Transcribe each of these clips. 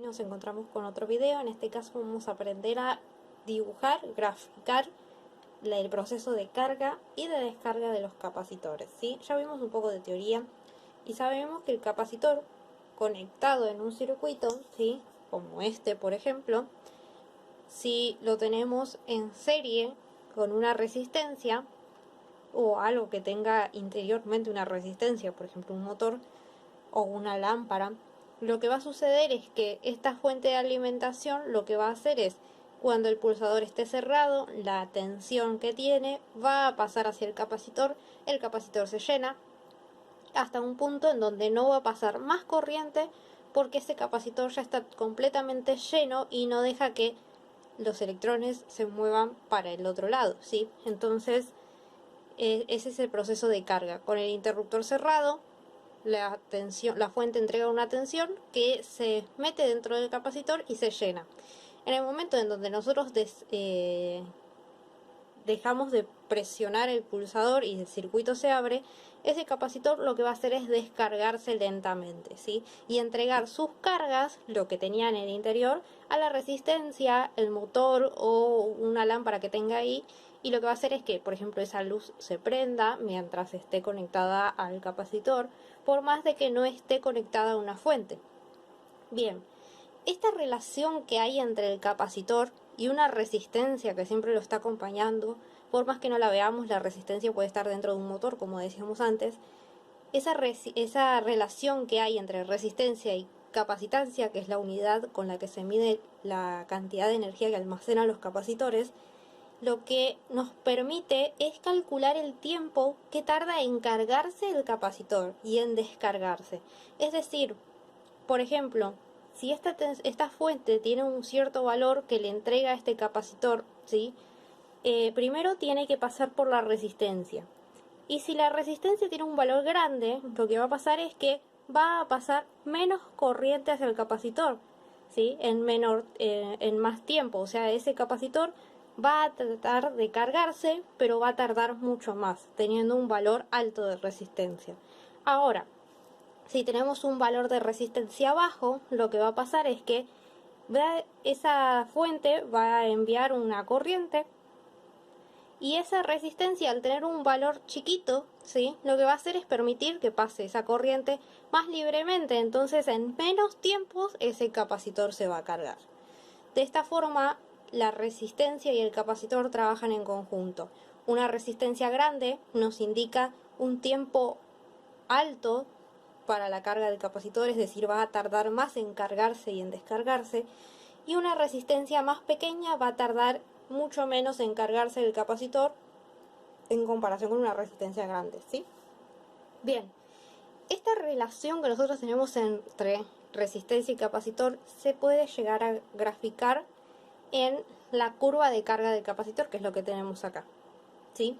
Nos encontramos con otro video. En este caso vamos a aprender a dibujar, graficar el proceso de carga y de descarga de los capacitores, ¿sí? Ya vimos un poco de teoría y sabemos que el capacitor conectado en un circuito, ¿sí?, como este por ejemplo, si lo tenemos en serie con una resistencia o algo que tenga interiormente una resistencia, por ejemplo un motor o una lámpara, lo que va a suceder es que esta fuente de alimentación lo que va a hacer es, cuando el pulsador esté cerrado, la tensión que tiene va a pasar hacia el capacitor se llena hasta un punto en donde no va a pasar más corriente porque ese capacitor ya está completamente lleno y no deja que los electrones se muevan para el otro lado, ¿sí? Entonces ese es el proceso de carga. Con el interruptor cerrado, la fuente entrega una tensión que se mete dentro del capacitor y se llena. En el momento en donde nosotros dejamos de presionar el pulsador y el circuito se abre, ese capacitor lo que va a hacer es descargarse lentamente, ¿sí?, y entregar sus cargas, lo que tenía en el interior, a la resistencia, el motor o una lámpara que tenga ahí, y lo que va a hacer es que, por ejemplo, esa luz se prenda mientras esté conectada al capacitor, por más de que no esté conectada a una fuente. Bien, esta relación que hay entre el capacitor y una resistencia que siempre lo está acompañando, por más que no la veamos, la resistencia puede estar dentro de un motor, como decíamos antes. Esa relación que hay entre resistencia y capacitancia, que es la unidad con la que se mide la cantidad de energía que almacenan los capacitores, lo que nos permite es calcular el tiempo que tarda en cargarse el capacitor y en descargarse. Es decir, por ejemplo, si esta fuente tiene un cierto valor que le entrega a este capacitor, ¿sí?, primero tiene que pasar por la resistencia. Y si la resistencia tiene un valor grande, lo que va a pasar es que va a pasar menos corriente hacia el capacitor, ¿sí?, en más tiempo. O sea, ese capacitor va a tratar de cargarse, pero va a tardar mucho más, teniendo un valor alto de resistencia. Ahora, si tenemos un valor de resistencia bajo, lo que va a pasar es que esa fuente va a enviar una corriente y esa resistencia, al tener un valor chiquito, ¿sí?, lo que va a hacer es permitir que pase esa corriente más libremente. Entonces, en menos tiempos ese capacitor se va a cargar. De esta forma, la resistencia y el capacitor trabajan en conjunto. Una resistencia grande nos indica un tiempo alto para la carga del capacitor, es decir, va a tardar más en cargarse y en descargarse, y una resistencia más pequeña va a tardar mucho menos en cargarse el capacitor en comparación con una resistencia grande, ¿sí? Bien, esta relación que nosotros tenemos entre resistencia y capacitor se puede llegar a graficar en la curva de carga del capacitor, que es lo que tenemos acá, ¿sí?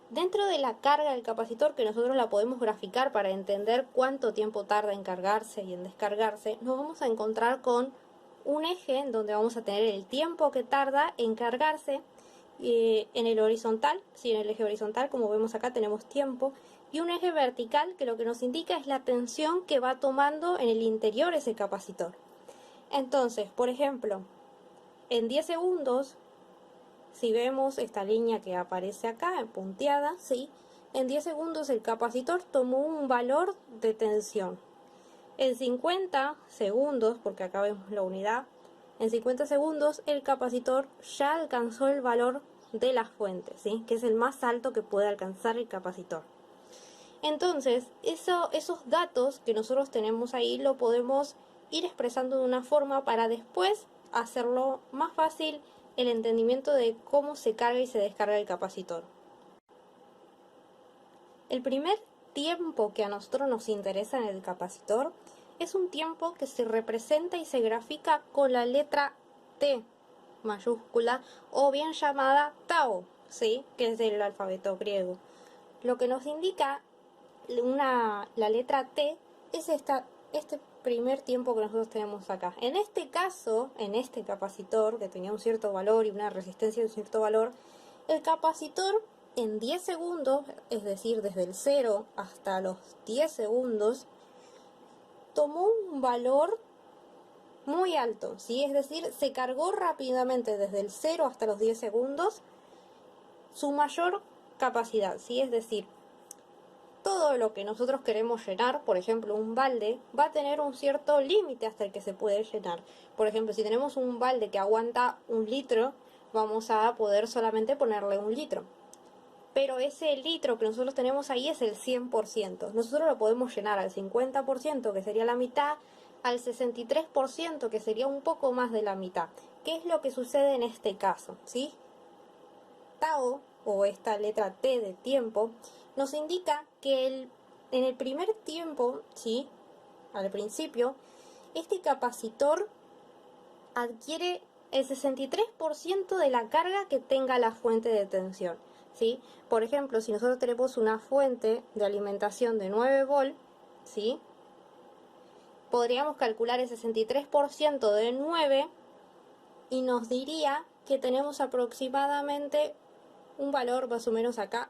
Dentro de la carga del capacitor, que nosotros la podemos graficar para entender cuánto tiempo tarda en cargarse y en descargarse, nos vamos a encontrar con un eje en donde vamos a tener el tiempo que tarda en cargarse en el horizontal, ¿sí?, en el eje horizontal, como vemos acá tenemos tiempo, y un eje vertical que lo que nos indica es la tensión que va tomando en el interior ese capacitor. Entonces, por ejemplo, en 10 segundos, si vemos esta línea que aparece acá, punteada, ¿sí?, en 10 segundos el capacitor tomó un valor de tensión. En 50 segundos, porque acá vemos la unidad, en 50 segundos el capacitor ya alcanzó el valor de la fuente, ¿sí?, que es el más alto que puede alcanzar el capacitor. Entonces, esos datos que nosotros tenemos ahí lo podemos ir expresando de una forma para después hacerlo más fácil el entendimiento de cómo se carga y se descarga el capacitor. El primer tiempo que a nosotros nos interesa en el capacitor es un tiempo que se representa y se grafica con la letra T mayúscula o bien llamada tau, ¿sí?, que es del alfabeto griego. Lo que nos indica la letra T es este primer tiempo que nosotros tenemos acá. En este caso, en este capacitor que tenía un cierto valor y una resistencia de un cierto valor, el capacitor en 10 segundos, es decir, desde el 0 hasta los 10 segundos, tomó un valor muy alto, ¿sí? Es decir, se cargó rápidamente desde el 0 hasta los 10 segundos su mayor capacidad, ¿sí? Es decir, todo lo que nosotros queremos llenar, por ejemplo un balde, va a tener un cierto límite hasta el que se puede llenar. Por ejemplo, si tenemos un balde que aguanta 1 litro, vamos a poder solamente ponerle 1 litro. Pero ese litro que nosotros tenemos ahí es el 100%. Nosotros lo podemos llenar al 50%, que sería la mitad, al 63%, que sería un poco más de la mitad. ¿Qué es lo que sucede en este caso? ¿Sí? Tau, o esta letra T de tiempo, nos indica que en el primer tiempo, ¿sí? Al principio, este capacitor adquiere el 63% de la carga que tenga la fuente de tensión, ¿sí? Por ejemplo, si nosotros tenemos una fuente de alimentación de 9 volt, ¿sí? Podríamos calcular el 63% de 9 y nos diría que tenemos aproximadamente un valor más o menos acá,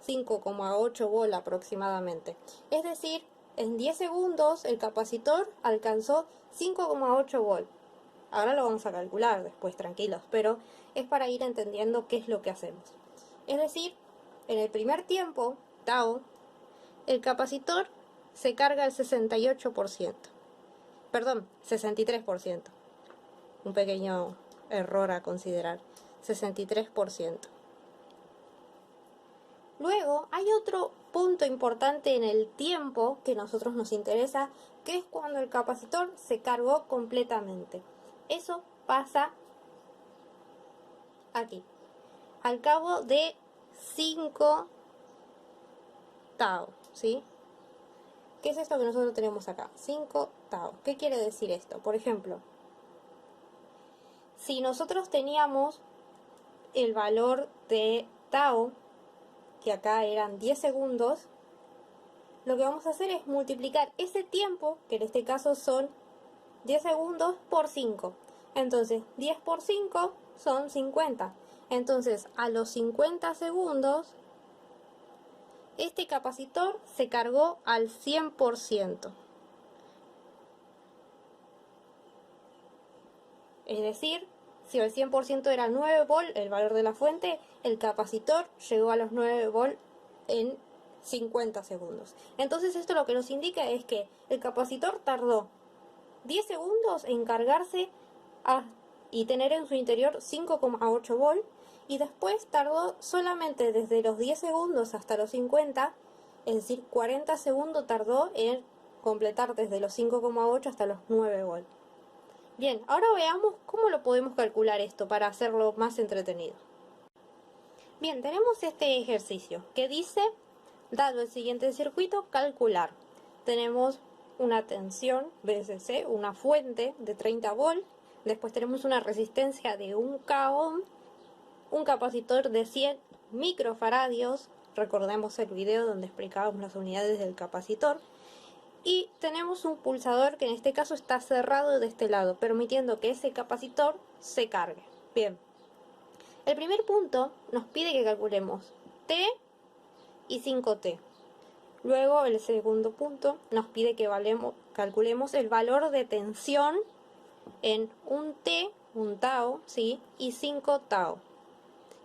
5,8 volt aproximadamente. Es decir, en 10 segundos el capacitor alcanzó 5,8 volt. Ahora lo vamos a calcular después, tranquilos, pero es para ir entendiendo qué es lo que hacemos. Es decir, en el primer tiempo, tau, el capacitor se carga al 68%. Perdón, 63%. Un pequeño error a considerar. 63%. Luego hay otro punto importante en el tiempo que a nosotros nos interesa, que es cuando el capacitor se cargó completamente. Eso pasa aquí, al cabo de 5 tau, ¿sí? ¿Qué es esto que nosotros tenemos acá? 5 tau. ¿Qué quiere decir esto? Por ejemplo, si nosotros teníamos el valor de tau, que acá eran 10 segundos, lo que vamos a hacer es multiplicar ese tiempo, que en este caso son 10 segundos, por 5. Entonces, 10 por 5 son 50. Entonces, a los 50 segundos, este capacitor se cargó al 100%. Es decir, si el 100% era 9 volt, el valor de la fuente, el capacitor llegó a los 9 volt en 50 segundos. Entonces esto lo que nos indica es que el capacitor tardó 10 segundos en cargarse y tener en su interior 5,8 volt, y después tardó solamente desde los 10 segundos hasta los 50, es decir, 40 segundos tardó en completar desde los 5,8 hasta los 9 volt. Bien, ahora veamos cómo lo podemos calcular esto para hacerlo más entretenido. Bien, tenemos este ejercicio que dice, dado el siguiente circuito, calcular. Tenemos una tensión VCC, una fuente de 30 volt, después tenemos una resistencia de 1K ohm, un capacitor de 100 microfaradios, recordemos el video donde explicábamos las unidades del capacitor, y tenemos un pulsador que en este caso está cerrado de este lado, permitiendo que ese capacitor se cargue. Bien, el primer punto nos pide que calculemos T y 5T. Luego el segundo punto nos pide que calculemos el valor de tensión en 1T, un tau, ¿sí? Y 5 tau.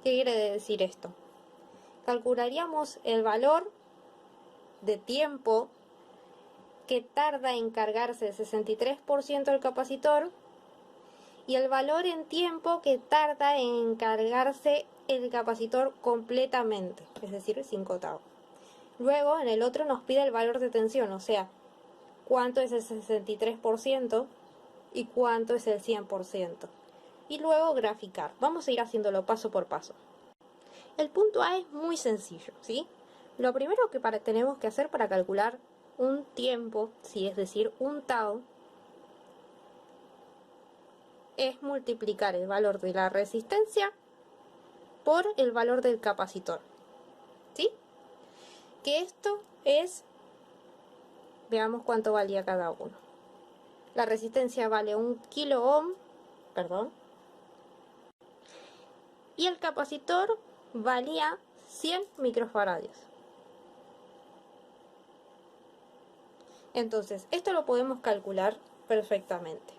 ¿Qué quiere decir esto? Calcularíamos el valor de tiempo que tarda en cargarse el 63% del capacitor y el valor en tiempo que tarda en cargarse el capacitor completamente, es decir, 5 tau. Luego en el otro nos pide el valor de tensión, o sea, cuánto es el 63% y cuánto es el 100%. Y luego graficar. Vamos a ir haciéndolo paso por paso. El punto A es muy sencillo, ¿sí? Lo primero que tenemos que hacer para calcular un tiempo, ¿sí? Es decir, un tau, es multiplicar el valor de la resistencia por el valor del capacitor, ¿sí? Que esto es, veamos cuánto valía cada uno. La resistencia vale 1 kilo ohm, perdón, y el capacitor valía 100 microfaradios. Entonces, esto lo podemos calcular perfectamente.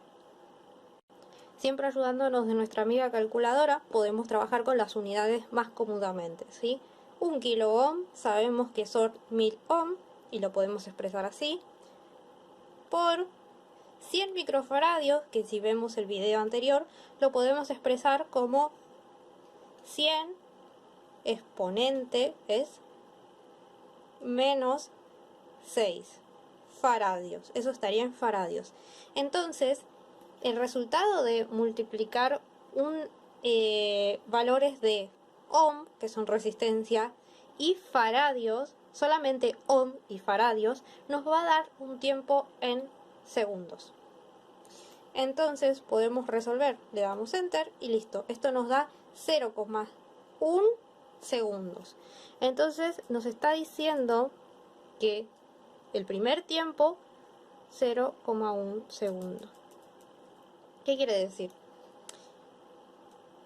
Siempre ayudándonos de nuestra amiga calculadora, podemos trabajar con las unidades más cómodamente, ¿sí? 1 kilo ohm sabemos que son 1000 ohm y lo podemos expresar así, por 100 microfaradios, que si vemos el video anterior, lo podemos expresar como 100 exponente es menos 6 faradios. Eso estaría en faradios. Entonces, el resultado de multiplicar valores de ohm, que son resistencia, y faradios, solamente ohm y faradios, nos va a dar un tiempo en segundos. Entonces podemos resolver, le damos enter y listo. Esto nos da 0,1 segundos. Entonces nos está diciendo que el primer tiempo 0,1 segundo. ¿Qué quiere decir?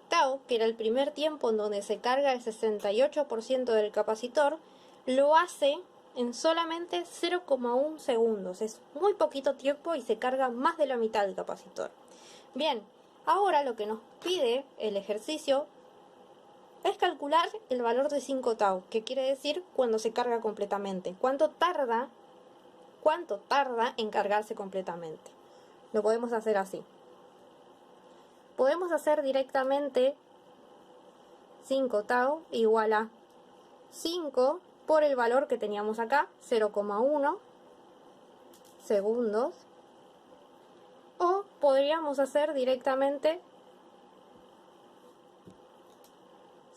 Tau, que era el primer tiempo en donde se carga el 68% del capacitor, lo hace en solamente 0,1 segundos. Es muy poquito tiempo y se carga más de la mitad del capacitor. Bien, ahora lo que nos pide el ejercicio es calcular el valor de 5 tau, que quiere decir cuando se carga completamente. ¿Cuánto tarda en cargarse completamente? Lo podemos hacer así. Podemos hacer directamente 5 tau igual a 5 por el valor que teníamos acá, 0,1 segundos. O podríamos hacer directamente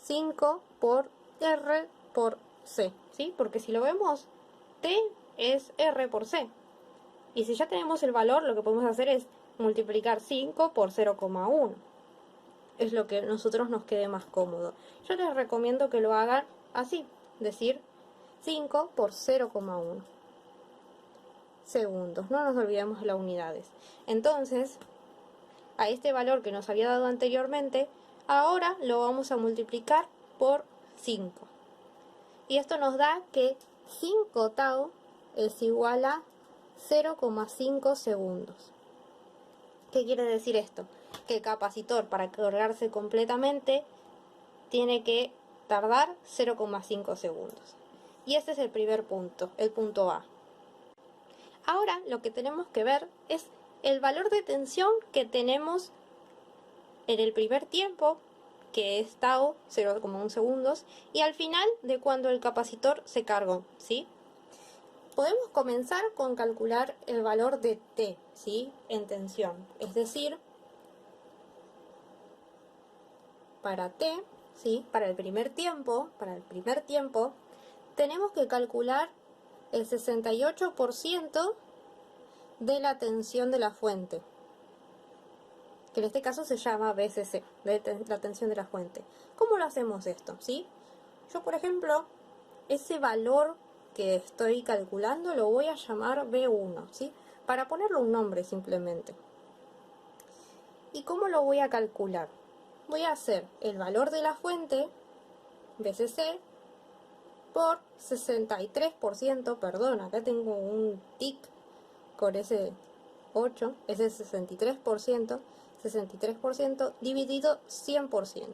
5 por R por C, ¿sí? Porque si lo vemos, T es R por C. Y si ya tenemos el valor, lo que podemos hacer es multiplicar 5 por 0,1. Es lo que a nosotros nos quede más cómodo. Yo les recomiendo que lo hagan así, decir 5 por 0,1 segundos. No nos olvidemos de las unidades. Entonces, a este valor que nos había dado anteriormente, ahora lo vamos a multiplicar por 5. Y esto nos da que 5 tau es igual a 0,5 segundos. ¿Qué quiere decir esto? Que el capacitor, para cargarse completamente, tiene que tardar 0,5 segundos. Y ese es el primer punto, el punto A. Ahora lo que tenemos que ver es el valor de tensión que tenemos en el primer tiempo, que es tau, 0,1 segundos, y al final de cuando el capacitor se cargó, ¿sí? Podemos comenzar con calcular el valor de T, ¿sí? En tensión. Es decir, para T, ¿sí? Para el primer tiempo, tenemos que calcular el 68% de la tensión de la fuente, que en este caso se llama BCC, la tensión de la fuente. ¿Cómo lo hacemos esto? ¿Sí? Yo, por ejemplo, ese valor que estoy calculando lo voy a llamar B1, ¿sí? Para ponerle un nombre simplemente. ¿Y cómo lo voy a calcular? Voy a hacer el valor de la fuente, BCC, por 63%, perdón, acá tengo un tic con ese 8, ese 63%, dividido 100%.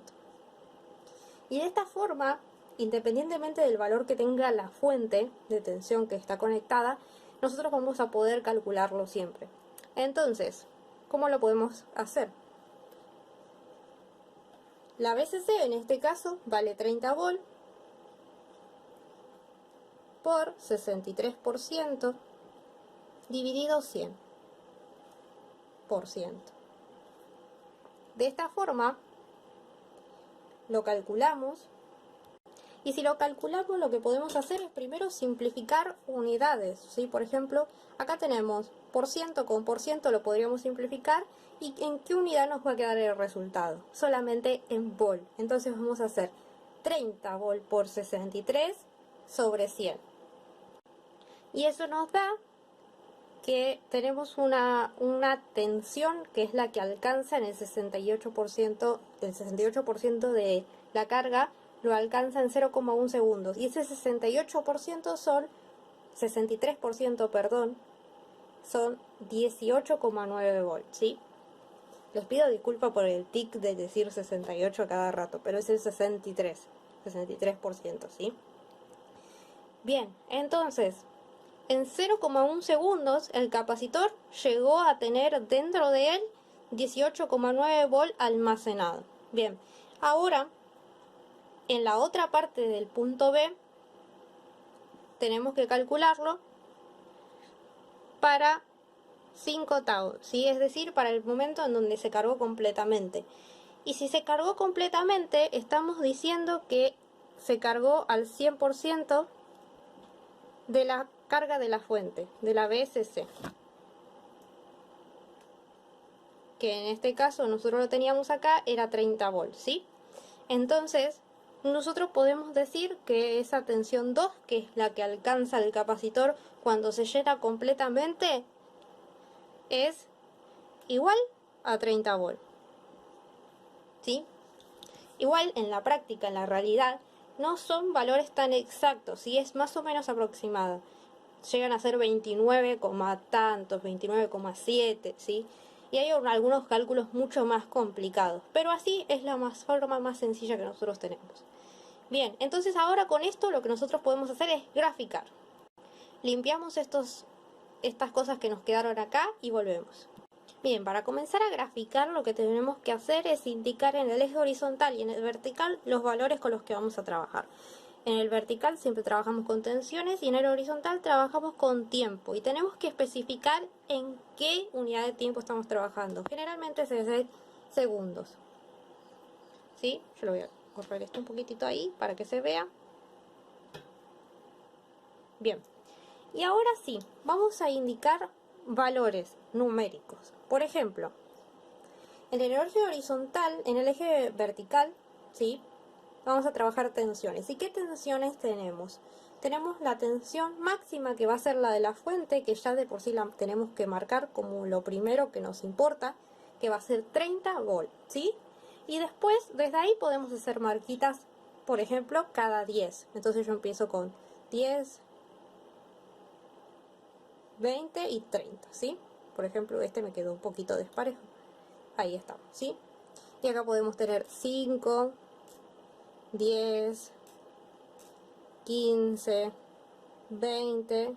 Y de esta forma, independientemente del valor que tenga la fuente de tensión que está conectada, nosotros vamos a poder calcularlo siempre. Entonces, ¿cómo lo podemos hacer? La BCC en este caso vale 30 volt por 63% dividido 100%. De esta forma lo calculamos, y si lo calculamos lo que podemos hacer es primero simplificar unidades, ¿sí? Por ejemplo, acá tenemos por ciento con por ciento, lo podríamos simplificar, y ¿en qué unidad nos va a quedar el resultado? Solamente en volt. Entonces vamos a hacer 30 volt por 63 sobre 100. Y eso nos da que tenemos una tensión que es la que alcanza en el 68%, el 68% de la carga lo alcanza en 0,1 segundos. Y ese 63%, perdón, son 18,9 volts, ¿sí? Les pido disculpa por el tic de decir 68 cada rato, pero es el 63%, ¿sí? Bien, entonces, en 0,1 segundos el capacitor llegó a tener dentro de él 18,9 volt almacenado. Bien, ahora en la otra parte del punto B tenemos que calcularlo para 5 tau, ¿sí? Es decir, para el momento en donde se cargó completamente. Y si se cargó completamente, estamos diciendo que se cargó al 100% de la carga de la fuente, de la BSC. Que en este caso nosotros lo teníamos acá, era 30 volts, ¿sí? Entonces, nosotros podemos decir que esa tensión 2, que es la que alcanza el capacitor cuando se llena completamente, es igual a 30 volts, ¿sí? Igual en la práctica, en la realidad, no son valores tan exactos, ¿sí? Es más o menos aproximada. Llegan a ser 29, tantos, 29,7, ¿sí? Y hay algunos cálculos mucho más complicados, pero así es la forma más sencilla que nosotros tenemos. Bien, entonces ahora con esto lo que nosotros podemos hacer es graficar. Limpiamos estas cosas que nos quedaron acá y volvemos. Bien, para comenzar a graficar lo que tenemos que hacer es indicar en el eje horizontal y en el vertical los valores con los que vamos a trabajar. En el vertical siempre trabajamos con tensiones y en el horizontal trabajamos con tiempo. Y tenemos que especificar en qué unidad de tiempo estamos trabajando. Generalmente se hace segundos. ¿Sí? Yo lo voy a correr esto un poquitito ahí para que se vea. Bien. Y ahora sí, vamos a indicar valores numéricos. Por ejemplo, en el eje horizontal, en el eje vertical, ¿sí? Vamos a trabajar tensiones. ¿Y qué tensiones tenemos? Tenemos la tensión máxima, que va a ser la de la fuente, que ya de por sí la tenemos que marcar como lo primero que nos importa, que va a ser 30 volts, ¿sí? Y después, desde ahí podemos hacer marquitas, por ejemplo, cada 10. Entonces yo empiezo con 10, 20 y 30, ¿sí? Por ejemplo, este me quedó un poquito desparejo. Ahí estamos, ¿sí? Y acá podemos tener 5, 10, 15, 20,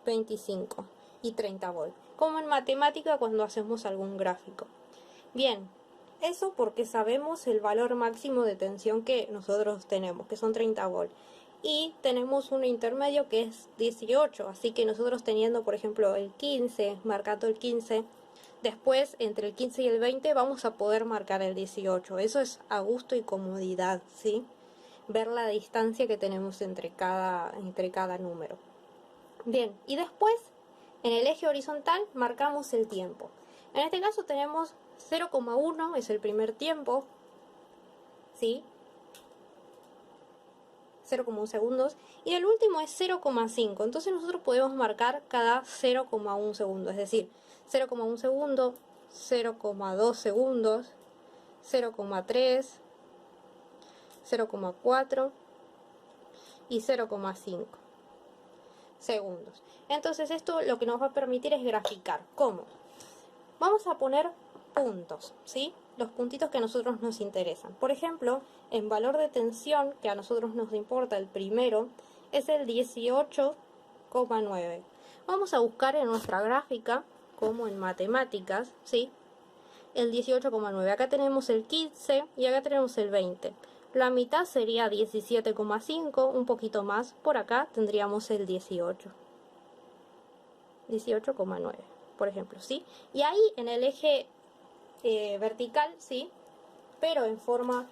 25 y 30 volts, como en matemática cuando hacemos algún gráfico. Bien, eso porque sabemos el valor máximo de tensión que nosotros tenemos, que son 30 volts. Y tenemos un intermedio que es 18, así que nosotros teniendo, por ejemplo, el 15, marcando el 15, después entre el 15 y el 20 vamos a poder marcar el 18. Eso es a gusto y comodidad, ¿sí? Ver la distancia que tenemos entre cada número. Bien, y después en el eje horizontal marcamos el tiempo. En este caso tenemos 0,1, es el primer tiempo, ¿sí? 0,1 segundos, y el último es 0,5. Entonces nosotros podemos marcar cada 0,1 segundo, es decir, 0,1 segundo, 0,2 segundos, 0,3, 0,4 y 0,5 segundos. Entonces esto lo que nos va a permitir es graficar. ¿Cómo? Vamos a poner puntos, ¿sí? Los puntitos que a nosotros nos interesan. Por ejemplo, en valor de tensión, que a nosotros nos importa el primero, es el 18,9. Vamos a buscar en nuestra gráfica, como en matemáticas, ¿sí? El 18,9. Acá tenemos el 15 y acá tenemos el 20. La mitad sería 17,5, un poquito más. Por acá tendríamos el 18. 18,9, por ejemplo, ¿sí? Y ahí en el eje vertical, ¿sí? Pero en forma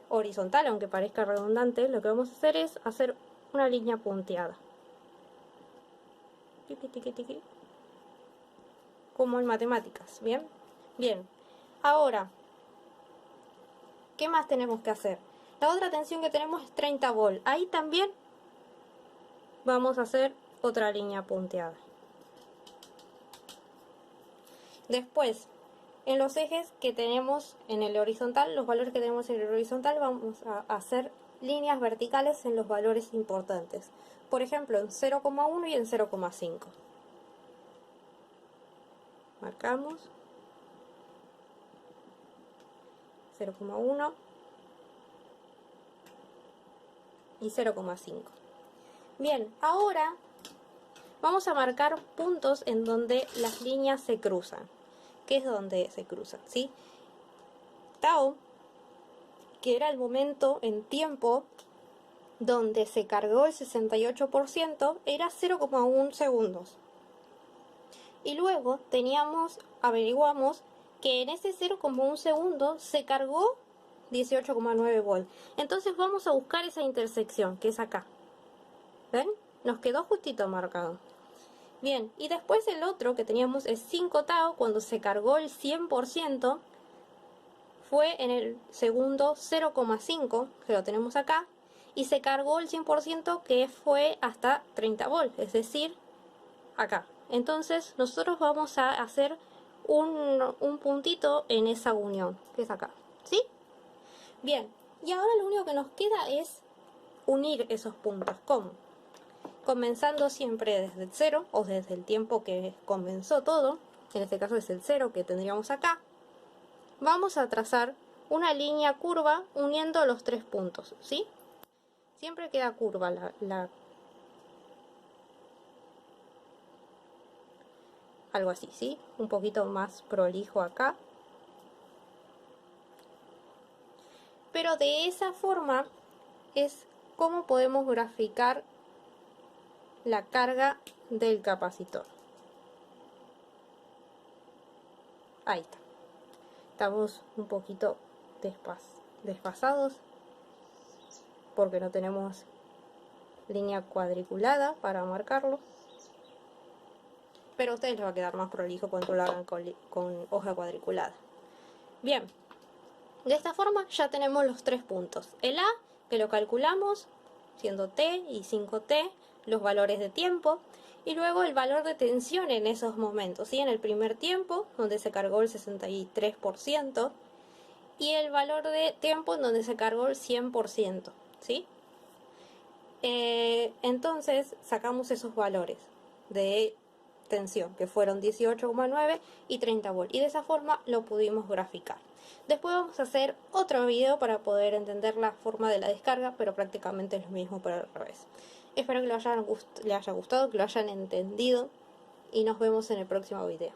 horizontal, aunque parezca redundante, lo que vamos a hacer es hacer una línea punteada. Tiqui, tiqui, tiqui. Como en matemáticas, ¿bien? Bien. Ahora, ¿qué más tenemos que hacer? La otra tensión que tenemos es 30 volts. Ahí también vamos a hacer otra línea punteada. Después, en los ejes que tenemos en el horizontal, los valores que tenemos en el horizontal, vamos a hacer líneas verticales en los valores importantes. Por ejemplo, en 0,1 y en 0,5. Marcamos. 0,1 y 0,5. Bien, ahora vamos a marcar puntos en donde las líneas se cruzan. ¿Qué es donde se cruzan? ¿Sí? Tau, que era el momento en tiempo donde se cargó el 68%, era 0,1 segundos. Y luego averiguamos que en ese 0,1 segundo se cargó 18,9 volt. Entonces vamos a buscar esa intersección, que es acá. ¿Ven? Nos quedó justito marcado. Bien, y después el otro que teníamos es 5 tau, cuando se cargó el 100%, fue en el segundo 0,5, que lo tenemos acá, y se cargó el 100%, que fue hasta 30 volt, es decir, acá. Entonces nosotros vamos a hacer un puntito en esa unión, que es acá, ¿sí? Bien, y ahora lo único que nos queda es unir esos puntos. ¿Cómo? Comenzando siempre desde el 0 o desde el tiempo que comenzó todo, en este caso es el 0 que tendríamos acá. Vamos a trazar una línea curva uniendo los tres puntos, ¿sí? Siempre queda curva algo así, ¿sí? Un poquito más prolijo acá. Pero de esa forma es como podemos graficar la carga del capacitor. Ahí está. Estamos un poquito desfasados porque no tenemos línea cuadriculada para marcarlo. Pero a ustedes les va a quedar más prolijo cuando lo hagan con hoja cuadriculada. Bien, de esta forma ya tenemos los tres puntos. El A, que lo calculamos, siendo T y 5T, los valores de tiempo. Y luego el valor de tensión en esos momentos, ¿sí? En el primer tiempo, donde se cargó el 63%, y el valor de tiempo en donde se cargó el 100%, ¿sí? Entonces sacamos esos valores de tensión, que fueron 18,9 y 30 volt, y de esa forma lo pudimos graficar. Después vamos a hacer otro video para poder entender la forma de la descarga, pero prácticamente es lo mismo pero al revés. Espero que les haya gustado, que lo hayan entendido, y nos vemos en el próximo video.